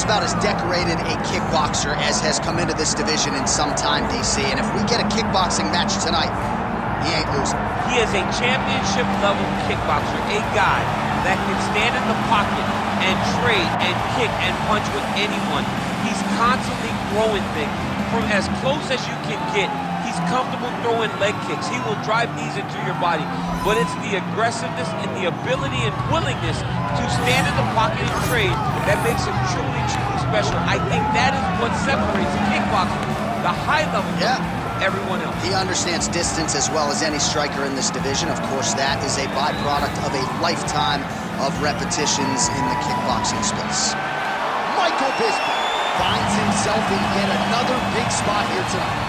just about as decorated a kickboxer as has come into this division in some time, DC. And if we get a kickboxing match tonight, he ain't losing. He is a championship-level kickboxer, a guy that can stand in the pocket and trade and kick and punch with anyone. He's constantly throwing things from as close as you can get. He's comfortable throwing leg kicks. He will drive these into your body. But it's the aggressiveness and the ability and willingness to stand in the pocket and trade that makes him truly, truly special. I think that is what separates kickboxing, the high level, from everyone else. He understands distance as well as any striker in this division. Of course, that is a byproduct of a lifetime of repetitions in the kickboxing space. Michael Bisping finds himself in yet another big spot here tonight.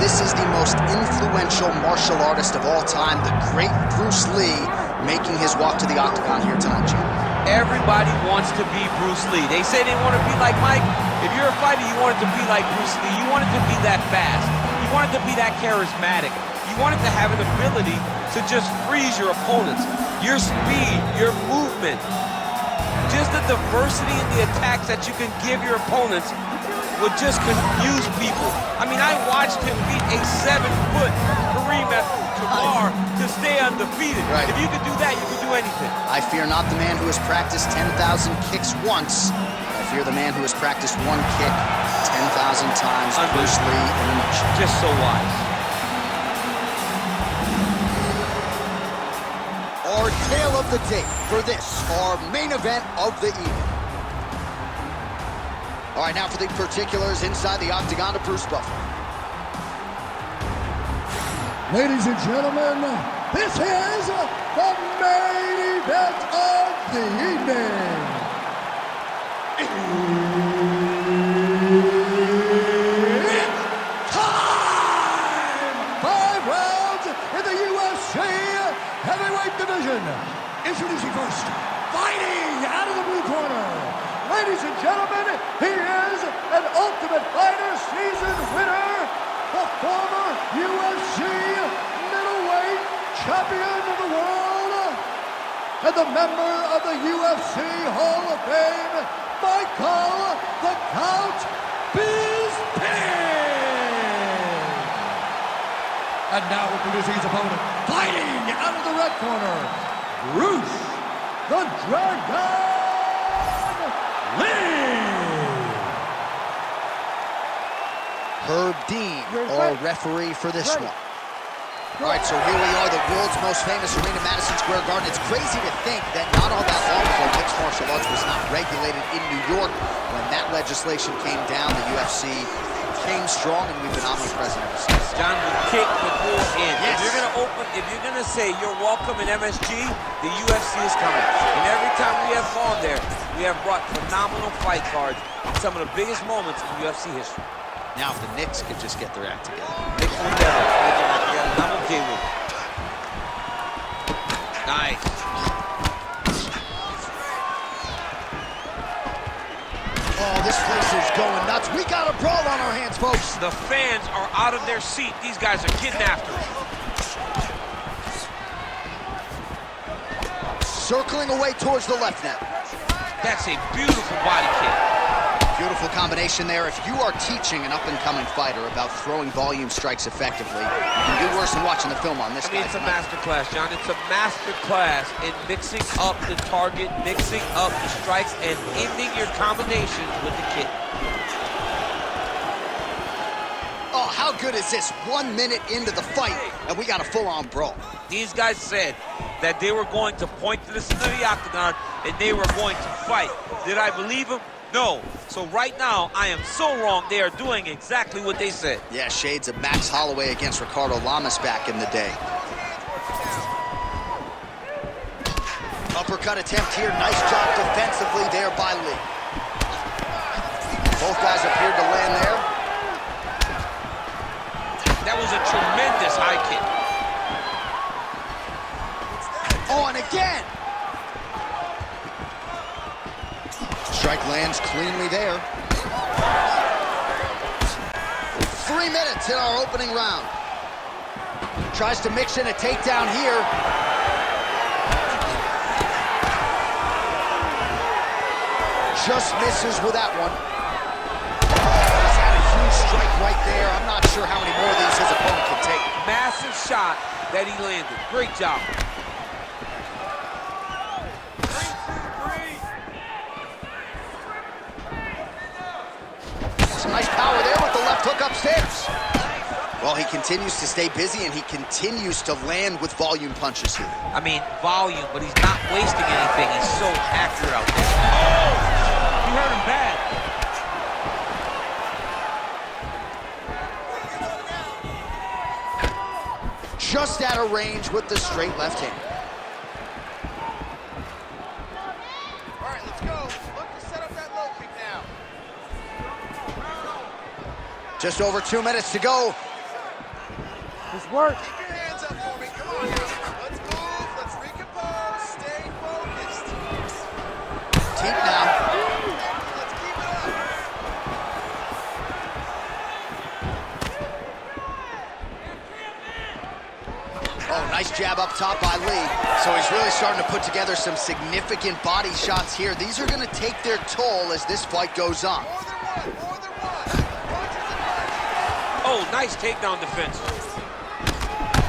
This is the most influential martial artist of all time, the great Bruce Lee, making his walk to the octagon here tonight, Jim. Everybody wants to be Bruce Lee. They say they want to be like Mike. If you're a fighter, you want it to be like Bruce Lee. You want it to be that fast. You want it to be that charismatic. You want it to have an ability to just freeze your opponents. Your speed, your movement, just the diversity in the attacks that you can give your opponents would just confuse people. I mean, I watched him beat a 7-foot Kareem Abdul-Jabbar to stay undefeated. Right. If you could do that, you could do anything. I fear not the man who has practiced 10,000 kicks once. I fear the man who has practiced one kick 10,000 times. Bruce Lee in a nutshell. Just so wise. Our tale of the day for this, our main event of the evening. All right, now for the particulars inside the octagon of Bruce Buffer. Ladies and gentlemen, this is the main event of the evening. It's time! 5 rounds in the UFC heavyweight division. Introducing first, fighting out of the blue corner. Ladies and gentlemen, he is an Ultimate Fighter season winner, the former UFC middleweight champion of the world, and the member of the UFC Hall of Fame, Michael "The Count" Bisping. And now introducing his opponent, fighting out of the red corner, Bruce the Dragon Lee! Herb Dean, our referee for this one. All right, so here we are, the world's most famous arena, Madison Square Garden. It's crazy to think that not all that long ago, mixed martial arts was not regulated in New York. When that legislation came down, the UFC came strong, and we've been omnipresent ever since. John would kick before in. Yes. If you're gonna say you're welcome in MSG, the UFC is coming. And every time we have gone there, we have brought phenomenal fight cards in some of the biggest moments in UFC history. Now, if the Knicks could just get their act together. Knicks will never get their act together. I'm okay with it. Nice. Oh, this place is going nuts. We got a brawl on our hands, folks. The fans are out of their seat. These guys are getting after it. Circling away towards the left net. That's a beautiful body kick. Beautiful combination there. If you are teaching an up-and-coming fighter about throwing volume strikes effectively, you can do worse than watching the film on this guy. It's a master class, John. It's a master class in mixing up the target, mixing up the strikes, and ending your combinations with the kick. Oh, how good is this? 1 minute into the fight, and we got a full-on brawl. These guys said that they were going to point to the center of the octagon, and they were going to fight. Did I believe them? No. So right now, I am so wrong. They are doing exactly what they said. Yeah, shades of Max Holloway against Ricardo Lamas back in the day. Uppercut attempt here. Nice job defensively there by Lee. Both guys appeared to land there. That was a tremendous high kick. Oh, and again. Strike lands cleanly there. 3 minutes in our opening round. Tries to mix in a takedown here. Just misses with that one. He's had a huge strike right there. I'm not sure how many more of these his opponent can take. Massive shot that he landed. Great job. Some nice power there with the left hook upstairs. Well, he continues to stay busy, and he continues to land with volume punches here. I mean, volume, but he's not wasting anything. He's so accurate out there. Oh! He hurt him bad. Just out of range with the straight left hand. All right, let's go. Look to set up that low kick now. Just over 2 minutes to go. This works. Keep your hands up for me. Come on now. Let's move. Let's recompose. Stay focused. Deep now. Let's keep it up. Oh, nice jab up top by Lee. So he's really starting to put together some significant body shots here. These are going to take their toll as this fight goes on. More than one. More than one. Punches and punches. Oh, nice takedown defense.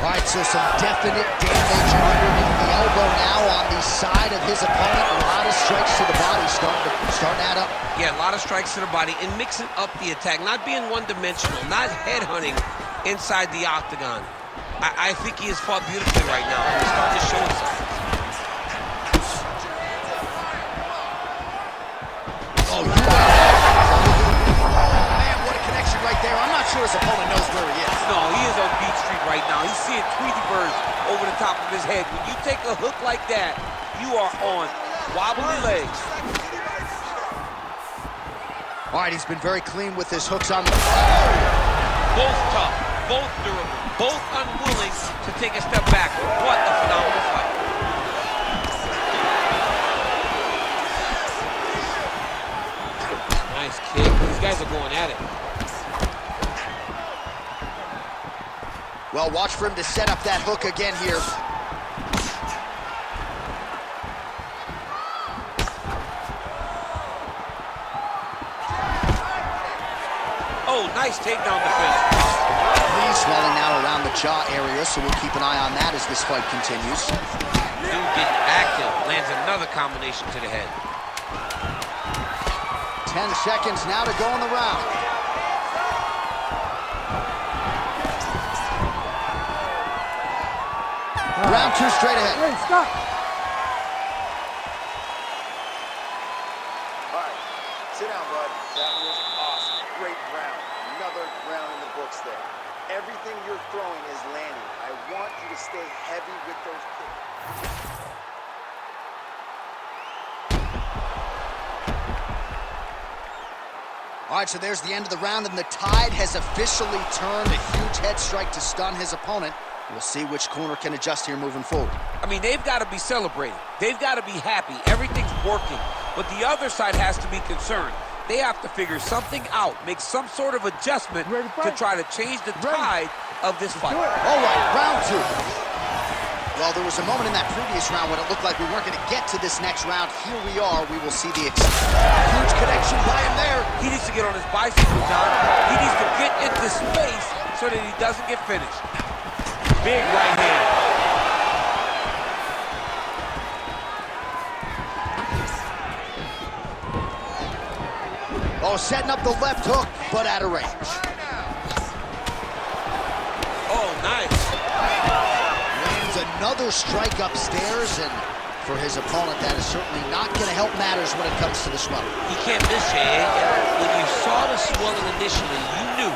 All right, so some definite damage underneath the elbow now on the side of his opponent. A lot of strikes to the body starting to add up. Yeah, a lot of strikes to the body and mixing up the attack, not being one-dimensional, not headhunting inside the octagon. I think he has fought beautifully right now. He's starting to show himself. Oh, man, what a connection right there. I'm not sure his opponent knows where he is. No, he is on Beat Street right now. He's seeing Tweety birds over the top of his head. When you take a hook like that, you are on wobbly legs. All right, he's been very clean with his hooks on the... Both tough, both durable, both unwilling to take a step back. What a phenomenal fight. Nice kick. These guys are going at it. Well, watch for him to set up that hook again here. Oh, nice takedown defense. He's swelling now around the jaw area, so we'll keep an eye on that as this fight continues. Dude getting active, lands another combination to the head. 10 seconds now to go in the round. Round 2 straight ahead. Hey, stop. All right, sit down, bud. That was awesome. Great round. Another round in the books there. Everything you're throwing is landing. I want you to stay heavy with those kicks. All right, so there's the end of the round, and the tide has officially turned. A huge head strike to stun his opponent. We'll see which corner can adjust here moving forward. I mean, they've got to be celebrating. They've got to be happy. Everything's working. But the other side has to be concerned. They have to figure something out, make some sort of adjustment to try to change the tide of this fight. All right, round 2. Well, there was a moment in that previous round when it looked like we weren't going to get to this next round. Here we are. We will see the huge connection by him there. He needs to get on his bicycle, John. He needs to get into space so that he doesn't get finished. Big right hand. Oh, setting up the left hook, but out of range. Oh, nice. Lands another strike upstairs, and for his opponent, that is certainly not going to help matters when it comes to the swelling. He can't miss you, eh? When you saw the swelling initially, you knew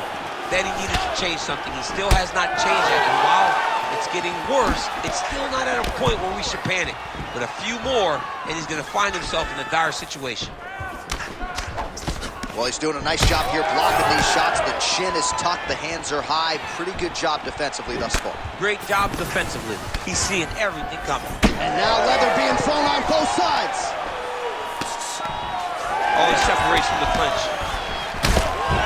that he needed to change something. He still has not changed that, and while it's getting worse, it's still not at a point where we should panic. But a few more, and he's going to find himself in a dire situation. Well, he's doing a nice job here blocking these shots. The chin is tucked, the hands are high. Pretty good job defensively thus far. Great job defensively. He's seeing everything coming. And now leather being thrown on both sides. Oh, he separates from the clinch.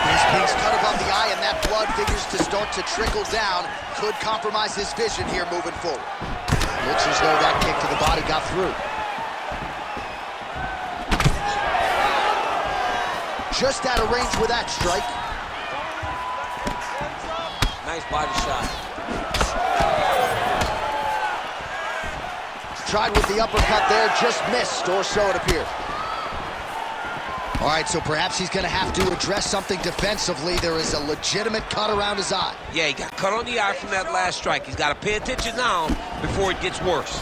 Bisping's cut above the eye, and that blood figures to start to trickle down. Could compromise his vision here moving forward. Looks as though that kick to the body got through. Just out of range with that strike. Nice body shot. Tried with the uppercut there, just missed, or so it appeared. All right, so perhaps he's going to have to address something defensively. There is a legitimate cut around his eye. Yeah, he got cut on the eye from that last strike. He's got to pay attention now before it gets worse.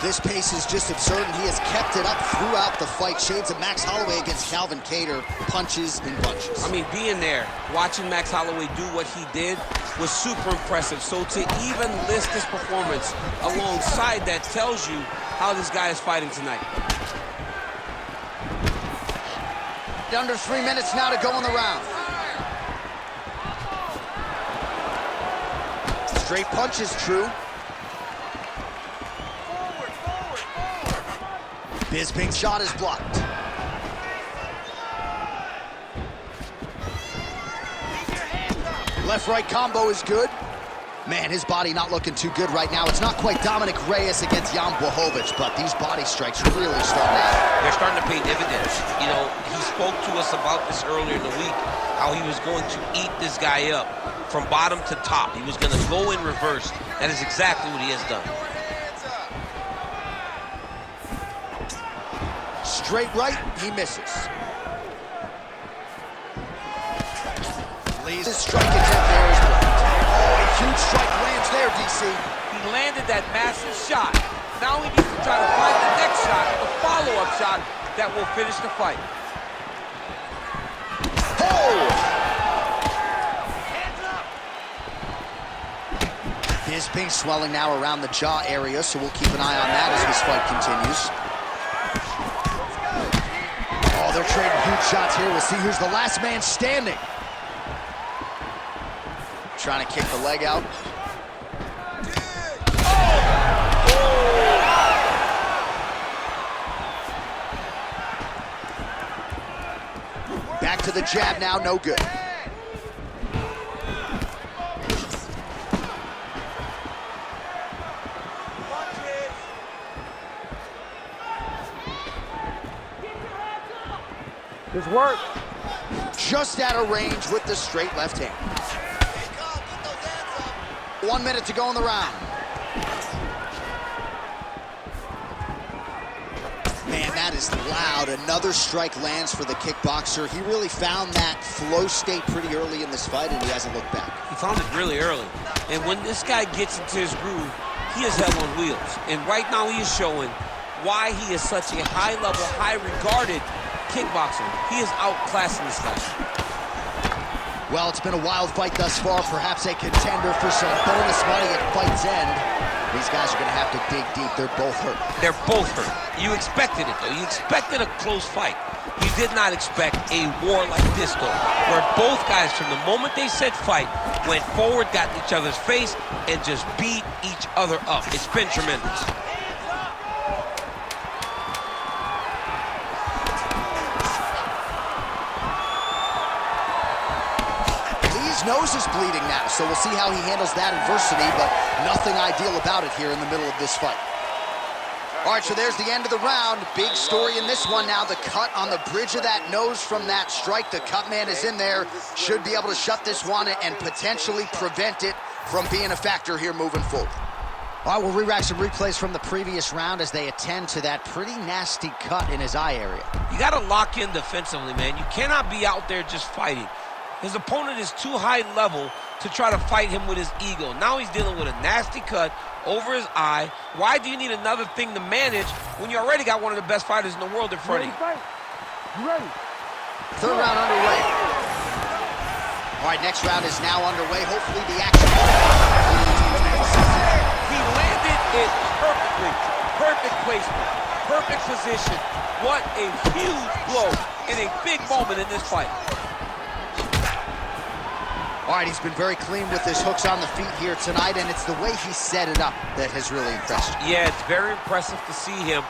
This pace is just absurd, and he has kept it up throughout the fight. Shades of Max Holloway against Calvin Kattar, punches and bunches. I mean, being there, watching Max Holloway do what he did was super impressive. So to even list this performance alongside that tells you how this guy is fighting tonight. Under 3 minutes now to go in the round. Straight punch is true. Bisping's shot is blocked. Left-right combo is good. Man, his body not looking too good right now. It's not quite Dominic Reyes against Jan Blachowicz, but these body strikes really starting out. They're starting to pay dividends. You know, he spoke to us about this earlier in the week, how he was going to eat this guy up from bottom to top. He was going to go in reverse. That is exactly what he has done. Straight right, he misses. Lee's strike attempt there is blocked. Oh, a huge strike lands there, DC. He landed that massive shot. Now he needs to try to find the next shot, the follow-up shot that will finish the fight. Oh! Bisping swelling now around the jaw area, so we'll keep an eye on that as this fight continues. Oh, they're trading huge shots here. We'll see who's the last man standing. Trying to kick the leg out. Back to the jab now, no good. This work. Just out of range with the straight left hand. 1 minute to go in the round. Man, that is loud. Another strike lands for the kickboxer. He really found that flow state pretty early in this fight, and he hasn't looked back. He found it really early. And when this guy gets into his groove, he is hell on wheels. And right now he is showing why he is such a high-level, high-regarded kickboxer. He is outclassing this guy. Well, it's been a wild fight thus far. Perhaps a contender for some bonus money at fight's end. These guys are going to have to dig deep. They're both hurt. They're both hurt. You expected it, though. You expected a close fight. You did not expect a war like this, though, where both guys, from the moment they said fight, went forward, got in each other's face, and just beat each other up. It's been tremendous. His nose is bleeding now, so we'll see how he handles that adversity, but nothing ideal about it here in the middle of this fight. All right, so there's the end of the round. Big story in this one now. The cut on the bridge of that nose from that strike. The cut man is in there. Should be able to shut this one and potentially prevent it from being a factor here moving forward. All right, we'll re-rack some replays from the previous round as they attend to that pretty nasty cut in his eye area. You got to lock in defensively, man. You cannot be out there just fighting. His opponent is too high level to try to fight him with his ego. Now he's dealing with a nasty cut over his eye. Why do you need another thing to manage when you already got one of the best fighters in the world in front of you? Ready. Third round underway. All right, next round is now underway. Hopefully the action. He landed it perfectly. Perfect placement. Perfect position. What a huge blow in a big moment in this fight. All right, he's been very clean with his hooks on the feet here tonight, and it's the way he set it up that has really impressed you. Yeah, it's very impressive to see him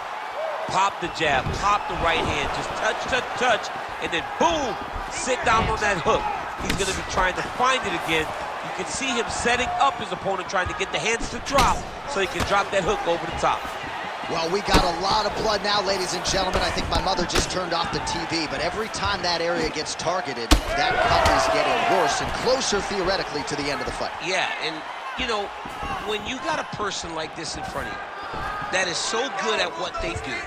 Pop the jab, pop the right hand, just touch, touch, touch, and then boom, sit down on that hook. He's gonna be trying to find it again. You can see him setting up his opponent, trying to get the hands to drop so he can drop that hook over the top. Well, we got a lot of blood now, ladies and gentlemen. I think my mother just turned off the TV, but every time that area gets targeted, that cut is getting worse and closer, theoretically, to the end of the fight. Yeah, and, you know, when you got a person like this in front of you that is so good at what they do,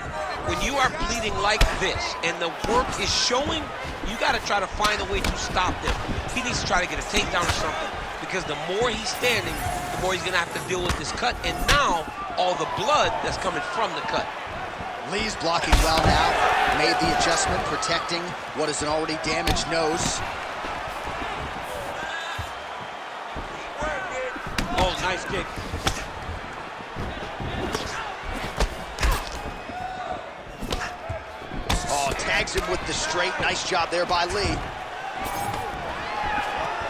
when you are bleeding like this and the work is showing, you got to try to find a way to stop them. He needs to try to get a takedown or something, because the more he's standing, the more he's going to have to deal with this cut, and now all the blood that's coming from the cut. Lee's blocking well now, made the adjustment, protecting what is an already damaged nose. Oh, nice kick. Oh, tags him with the straight. Nice job there by Lee.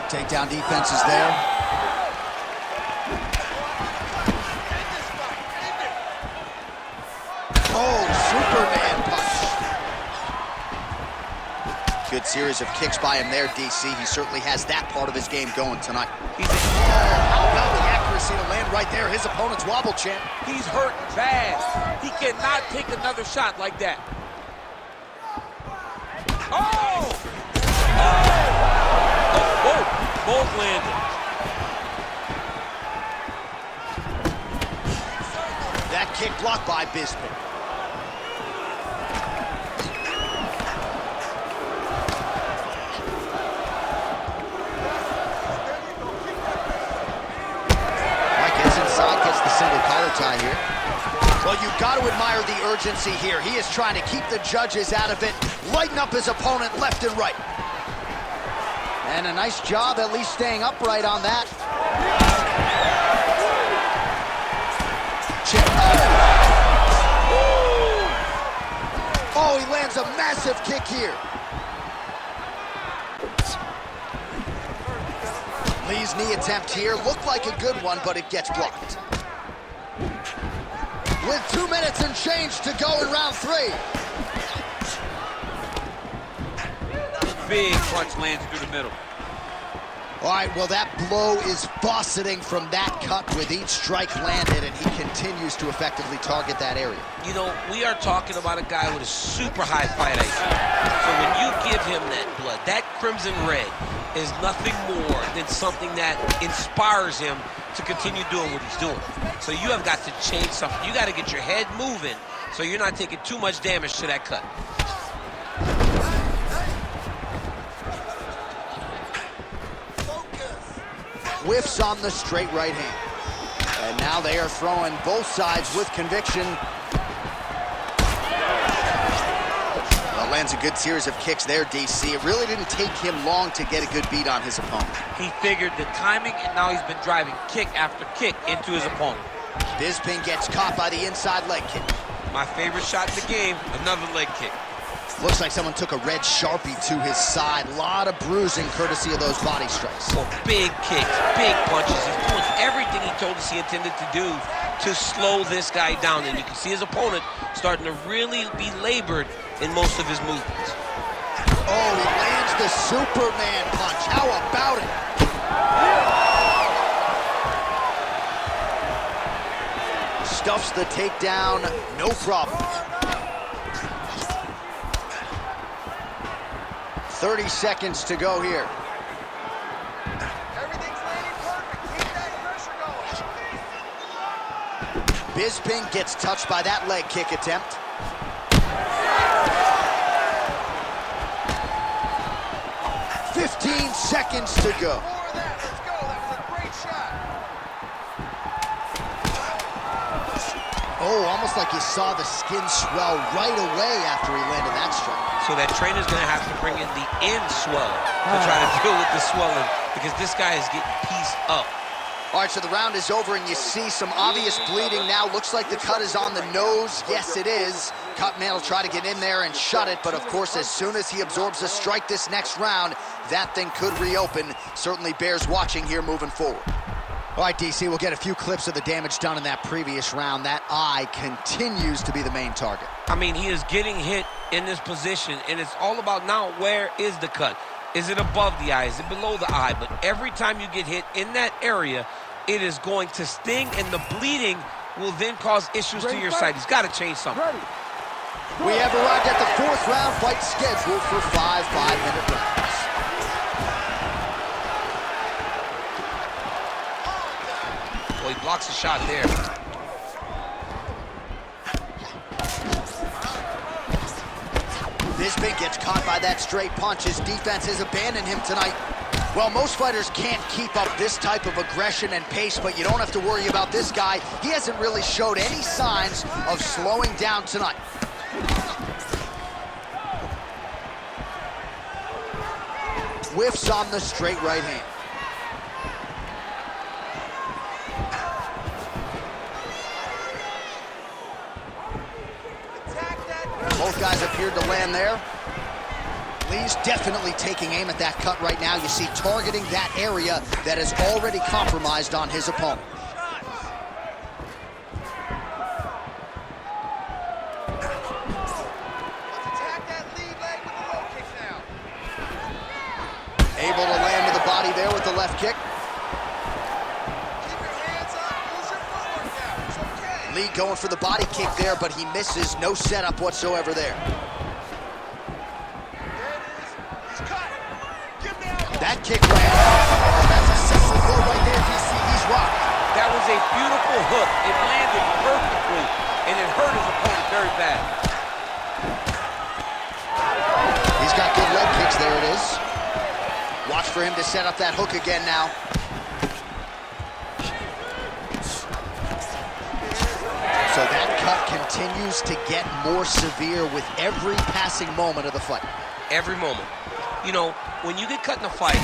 Takedown defense is there. Oh, Superman punch. Good series of kicks by him there, DC. He certainly has that part of his game going tonight. How about the accuracy to land right there? His opponent's wobble champ. He's hurt bad. He cannot take another shot like that. Oh! Oh! Both landed. That kick blocked by Bisping. Single collar tie here. Well, you've got to admire the urgency here. He is trying to keep the judges out of it, lighten up his opponent left and right. And a nice job at least staying upright on that. Chip. Oh, he lands a massive kick here. Lee's knee attempt here looked like a good one, but it gets blocked. With 2 minutes and change to go in round 3. Big punch lands through the middle. All right, well, that blow is buffeting from that cut with each strike landed, and he continues to effectively target that area. You know, we are talking about a guy with a super high fight IQ. So when you give him that blood, that crimson red is nothing more than something that inspires him to continue doing what he's doing. So you have got to change something. You got to get your head moving so you're not taking too much damage to that cut. Whiffs on the straight right hand. And now they are throwing both sides with conviction. Well, lands a good series of kicks there, DC. It really didn't take him long to get a good beat on his opponent. He figured the timing, and now he's been driving kick after kick into his opponent. Bisping gets caught by the inside leg kick. My favorite shot in the game, another leg kick. Looks like someone took a red Sharpie to his side. A lot of bruising courtesy of those body strikes. Oh, big kicks, big punches. He's doing everything he told us he intended to do to slow this guy down. And you can see his opponent starting to really be labored in most of his movements. Oh, he lands the Superman punch. How about it? Stuffs the takedown, no problem. 30 seconds to go here. Everything's landing perfect. Keep that pressure going. Bisping gets touched by that leg kick attempt. "15 seconds to go. More of that. Let's go. That was a great shot. Oh, almost like you saw the skin swell right away after he landed that strike. So that trainer's going to have to bring in the end swell to try to deal with the swelling, because this guy is getting pieced up. All right, so the round is over, and you see some obvious bleeding now. Looks like the cut is on the nose. Yes, it is. Cutman will try to get in there and shut it, but of course, as soon as he absorbs a strike this next round, that thing could reopen. Certainly bears watching here moving forward. All right, DC, we'll get a few clips of the damage done in that previous round. That eye continues to be the main target. I mean, he is getting hit in this position, and it's all about now, where is the cut? Is it above the eye? Is it below the eye? But every time you get hit in that area, it is going to sting, and the bleeding will then cause issues to your sight. He's got to change something. We have arrived at the 4th round fight scheduled for 5 5-minute rounds. Well, he blocks the shot there. Bisping gets caught by that straight punch. His defense has abandoned him tonight. Well, most fighters can't keep up this type of aggression and pace, but you don't have to worry about this guy. He hasn't really showed any signs of slowing down tonight. Whiffs on the straight right hand. Both guys appeared to land there. Lee's definitely taking aim at that cut right now. You see, targeting that area that is already compromised on his opponent. Able to land to the body there with the left kick. Lee going for the body kick there, but he misses. No setup whatsoever there. That kick lands. That's a system blow right there, DC. He's rocked. That was a beautiful hook. It landed perfectly, and it hurt his opponent very bad. He's got good leg kicks. There it is. Watch for him to set up that hook again now. So that cut continues to get more severe with every passing moment of the fight. Every moment. You know, when you get cut in a fight,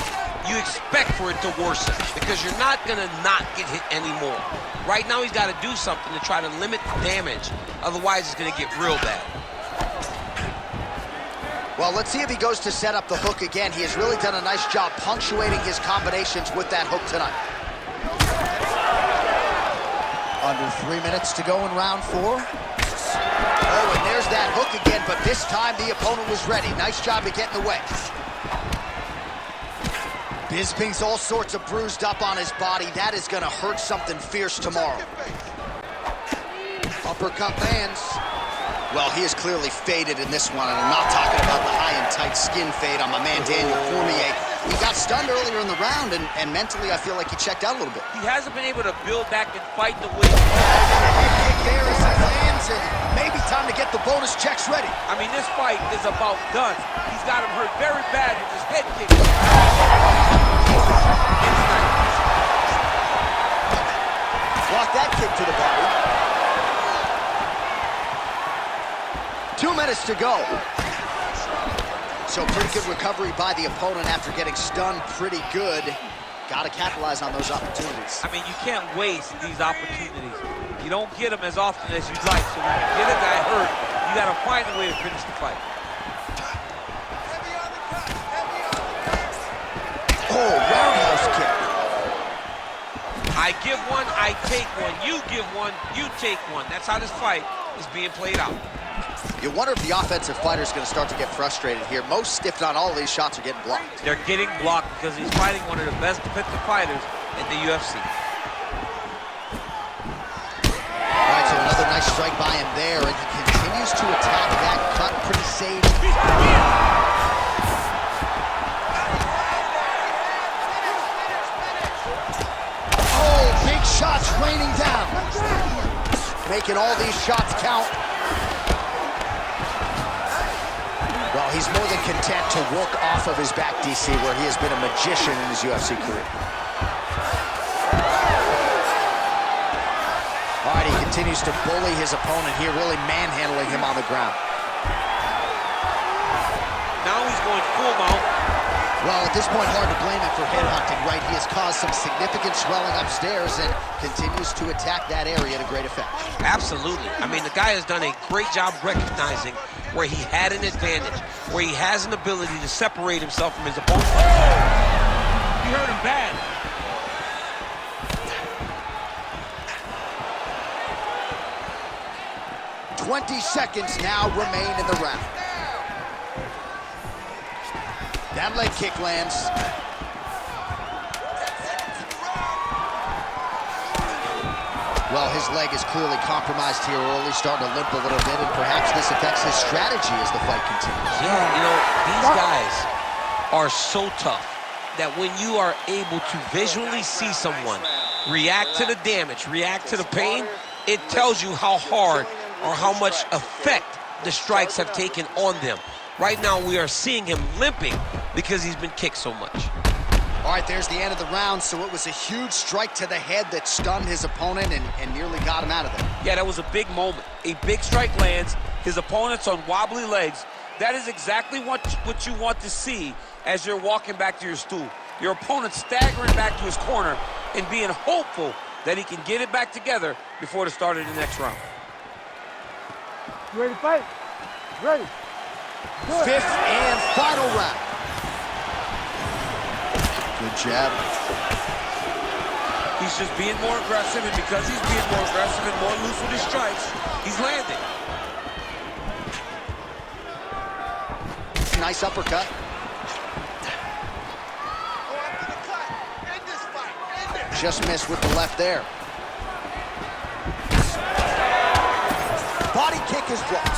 you expect for it to worsen because you're not going to not get hit anymore. Right now, he's got to do something to try to limit the damage. Otherwise, it's going to get real bad. Well, let's see if he goes to set up the hook again. He has really done a nice job punctuating his combinations with that hook tonight. Under 3 minutes to go in round 4. Oh, and there's that hook again, but this time the opponent was ready. Nice job to get in the way. Bisping's all sorts of bruised up on his body. That is going to hurt something fierce tomorrow. Uppercut lands. Well, he is clearly faded in this one, and I'm not talking about the high and tight skin fade on my man Daniel Cormier. He got stunned earlier in the round, and mentally I feel like he checked out a little bit. He hasn't been able to build back and fight the way. Kick there as he lands, and maybe time to get the bonus checks ready. I mean, this fight is about done. He's got him hurt very bad with his head kick. Block that kick to the body. 2 minutes to go. So pretty good recovery by the opponent after getting stunned pretty good. Got to capitalize on those opportunities. I mean, you can't waste these opportunities. You don't get them as often as you'd like. So when you get a guy hurt, you got to find a way to finish the fight. Oh, roundhouse kick. I give one, I take one. You give one, you take one. That's how this fight is being played out. You wonder if the offensive fighter is going to start to get frustrated here. Most, if not all, of these shots are getting blocked. They're getting blocked because he's fighting one of the best defensive fighters in the UFC. All right, so another nice strike by him there, and he continues to attack that cut pretty safe. Oh, big shots raining down. Making all these shots count. Well, he's more than content to work off of his back, DC, where he has been a magician in his UFC career. All right, he continues to bully his opponent here, really manhandling him on the ground. Now he's going full mount. Well, at this point, hard to blame him for headhunting, right? He has caused some significant swelling upstairs and continues to attack that area to great effect. Absolutely. I mean, the guy has done a great job recognizing where he had an advantage, where he has an ability to separate himself from his opponent. Oh! He hurt him bad. 20 seconds now remain in the round. That leg kick lands. Well, his leg is clearly compromised here early, starting to limp a little bit, and perhaps this affects his strategy as the fight continues. Yeah, you know, these guys are so tough that when you are able to visually see someone react to the damage, react to the pain, it tells you how hard or how much effect the strikes have taken on them. Right now, we are seeing him limping because he's been kicked so much. All right, there's the end of the round, so it was a huge strike to the head that stunned his opponent and nearly got him out of there. Yeah, that was a big moment. A big strike lands, his opponent's on wobbly legs. That is exactly what you want to see as you're walking back to your stool. Your opponent staggering back to his corner and being hopeful that he can get it back together before the start of the next round. You ready to fight? Ready. Good. Fifth and final round. Good jab. He's just being more aggressive, and because he's being more aggressive and more loose with his strikes, he's landing. Nice uppercut. Just missed with the left there. Body kick is blocked.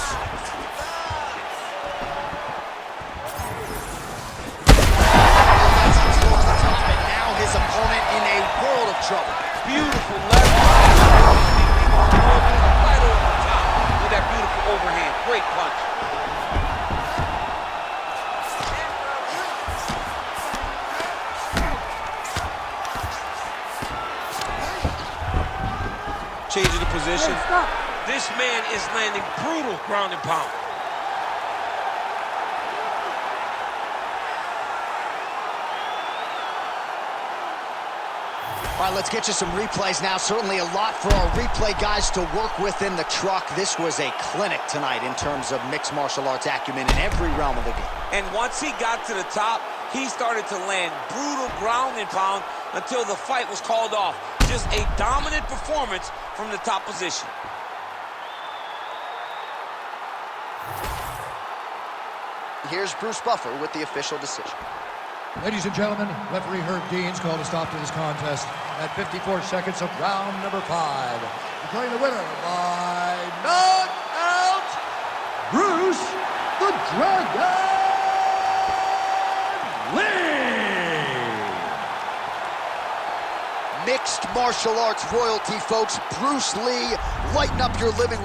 His opponent in a world of trouble. Beautiful left right over the top with that beautiful overhand. Great punch. Changing the position. This man is landing brutal ground and pound. All right, let's get you some replays now. Certainly a lot for our replay guys to work with in the truck. This was a clinic tonight in terms of mixed martial arts acumen in every realm of the game. And once he got to the top, he started to land brutal ground and pound until the fight was called off. Just a dominant performance from the top position. Here's Bruce Buffer with the official decision. Ladies and gentlemen, referee Herb Dean's called a stop to this contest at 54 seconds of round number 5. Declaring the winner by knockout, Bruce the Dragon Lee! Mixed martial arts royalty, folks. Bruce Lee, lighten up your living room.